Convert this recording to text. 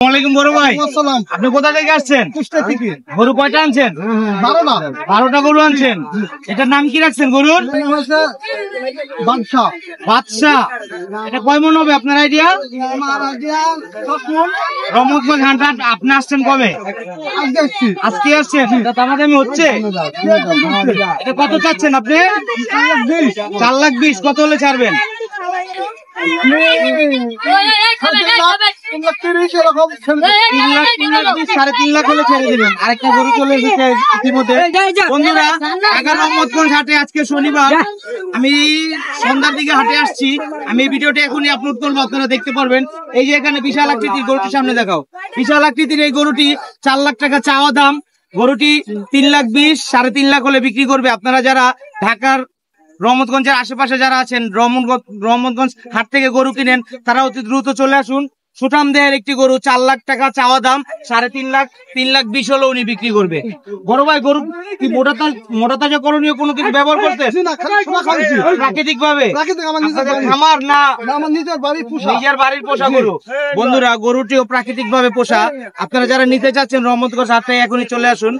বড় ভাই, আপনি কোথা থেকে আসছেন? গরু কয়টা আনছেন? 12টা গরু আনছেন। এটার নাম কি রাখছেন গরুর? বাদশা। এটা কয় মন হবে আপনার আইডিয়া? রহমতগঞ্জ হাট আপনি আসছেন কবে? আজকে আসছেন। দামাদামি হচ্ছে? এটা কত চাচ্ছেন আপনি? 4,20,000। কত হলে ছাড়বেন? 3,30,000 লাখ হলে ছেড়ে দিবেন। আরেকটা গরু চলে এসেছে ইতিমধ্যে। বন্ধুরা, রহমতগঞ্জ হাটে আজকে শনিবার, আমি সন্ধ্যার দিকে হাটে আসছি। আমি এই ভিডিওটা এখনই আপলোড করবো, আপনারা দেখতে পারবেন। এই যে এখানে বিশাল আকৃতির গরুটি সামনে দেখাও। বিশাল আকৃতির এই গরুটি 4 লাখ টাকা চাওয়া দাম। গরুটি 3,20,000, 3.5 লাখ হলে বিক্রি করবে। আপনারা যারা ঢাকার রহমতগঞ্জের আশেপাশে যারা আছেন, রহমতগঞ্জ হাট থেকে গরু কিনেন, তারা অতি দ্রুত চলে আসুন। সুঠাম দেহের একটি গরু, 4 লাখ টাকা চাওয়া দাম, 3.5 লাখ, 3,20,000 হলে উনি বিক্রি করবে। বড় ভাই, গরু কি মোটা তাজা করণীয় কোনো কিছু ব্যবহার করতে? প্রাকৃতিক ভাবে খামার না নিজের বাড়ির পোষা গরু? বন্ধুরা, গরুটিও প্রাকৃতিক ভাবে পোষা। আপনারা যারা নিতে চাচ্ছেন রহমতগঞ্জ হাট থেকে এখনই চলে আসুন।